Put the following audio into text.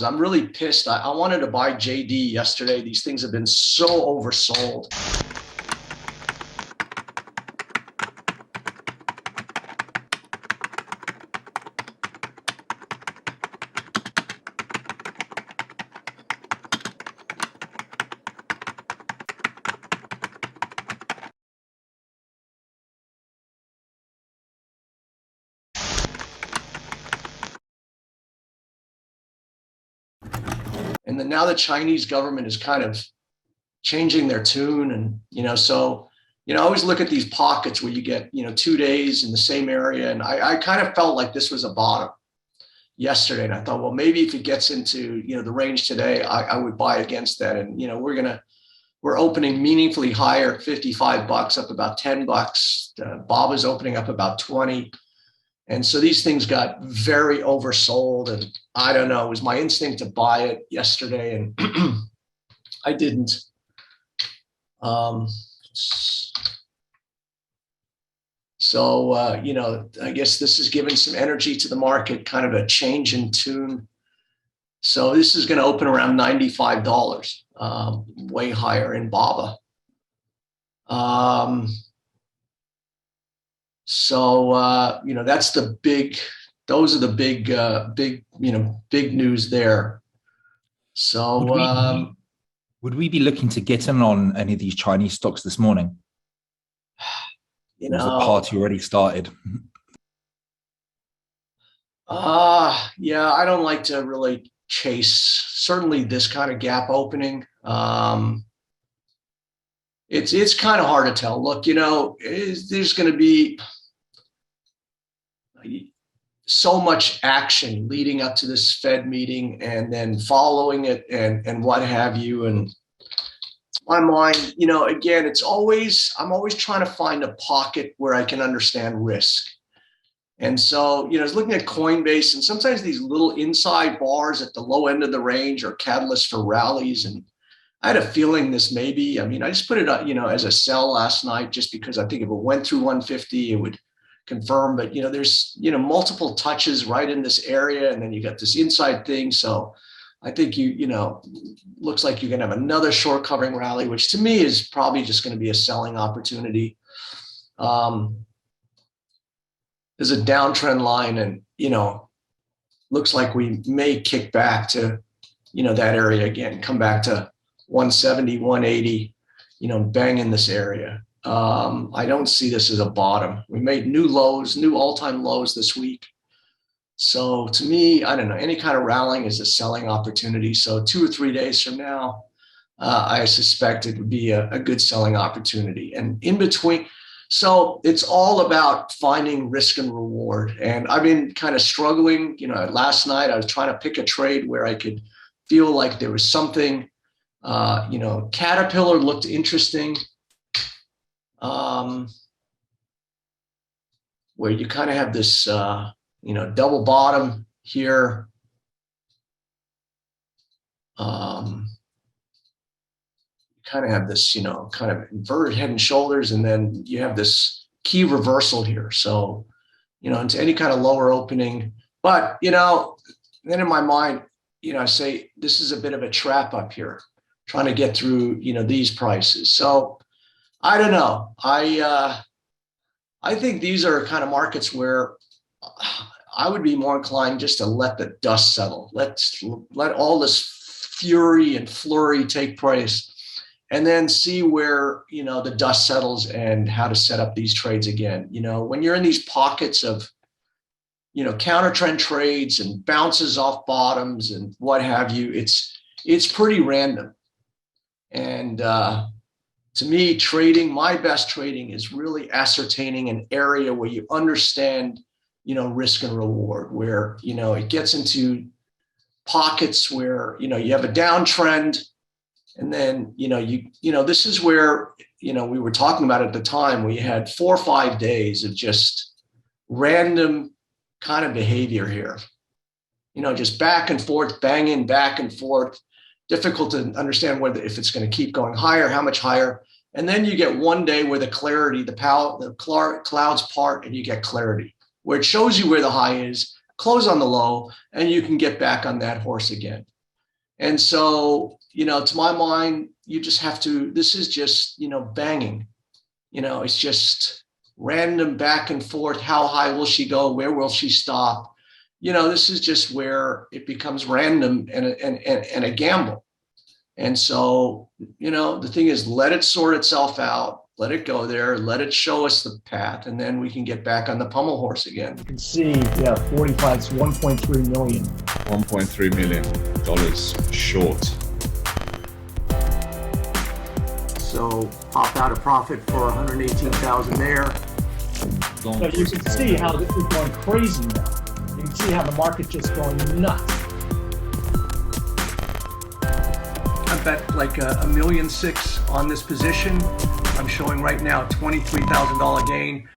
I'm really pissed. I wanted to buy JD yesterday. These things have been so oversold. And then now the Chinese government is kind of changing their tune. And, I always look at these pockets where you get, 2 days in the same area. And I kind of felt like this was a bottom yesterday. And I thought, well, maybe if it gets into, the range today, I would buy against that. And, we're opening meaningfully higher, $55, up about $10. Bob is opening up about 20. And so these things got very oversold. And I don't know, it was my instinct to buy it yesterday. And I didn't. I guess this is giving some energy to the market, kind of a change in tune. So this is going to open around $95, way higher in BABA. That's the big, those are the big news there. So would we be looking to get in on any of these Chinese stocks this morning? Has the party already started? Yeah, I don't like to really chase certainly this kind of gap opening. It's kind of hard to tell. Look, there's going to be so much action leading up to this Fed meeting and then following it and what have you. And my mind, again, I'm always trying to find a pocket where I can understand risk. And so, I was looking at Coinbase, and sometimes these little inside bars at the low end of the range are catalysts for rallies. And I had a feeling this maybe, I just put it up, as a sell last night, just because I think if it went through 150, it would confirm. But, there's, multiple touches right in this area. And then you got this inside thing. So I think looks like you're going to have another short covering rally, which to me is probably just going to be a selling opportunity. There's a downtrend line, and, looks like we may kick back to, that area again, come back to 170, 180, bang in this area. I don't see this as a bottom. We made new all-time lows this week. So to me, I don't know, any kind of rallying is a selling opportunity. So 2 or 3 days from now, I suspect it would be a good selling opportunity. And in between, so it's all about finding risk and reward. And I've been kind of struggling. Last night I was trying to pick a trade where I could feel like there was something. Caterpillar looked interesting. Where you kind of have this, double bottom here. Kind of have this, kind of inverted head and shoulders, and then you have this key reversal here. So, into any kind of lower opening. But, then in my mind, I say this is a bit of a trap up here, trying to get through, these prices. So I don't know. I think these are kind of markets where I would be more inclined just to let the dust settle. Let all this fury and flurry take place, and then see where, the dust settles and how to set up these trades again. When you're in these pockets of, counter trend trades and bounces off bottoms and what have you, it's pretty random. And to me, my best trading is really ascertaining an area where you understand, risk and reward, where, it gets into pockets where, you have a downtrend. And then, this is where, we were talking about at the time, we had 4 or 5 days of just random kind of behavior here, just back and forth, banging back and forth, difficult to understand if it's going to keep going higher, how much higher. And then you get one day where the clouds part and you get clarity, where it shows you where the high is. close on the low, and you can get back on that horse again. And so, to my mind, you just have to, this is just, banging. It's just random back and forth. How high will she go? Where will she stop? This is just where it becomes random and a gamble. And so, the thing is, let it sort itself out, let it go there, let it show us the path, and then we can get back on the pommel horse again. You can see, 45, it's 1.3 million. $1.3 million short. So pop out a profit for 118,000 there. So you can see how this is going crazy now. You can see how the market just going nuts. I bet like $1.6 million on this position. I'm showing right now $23,000 gain.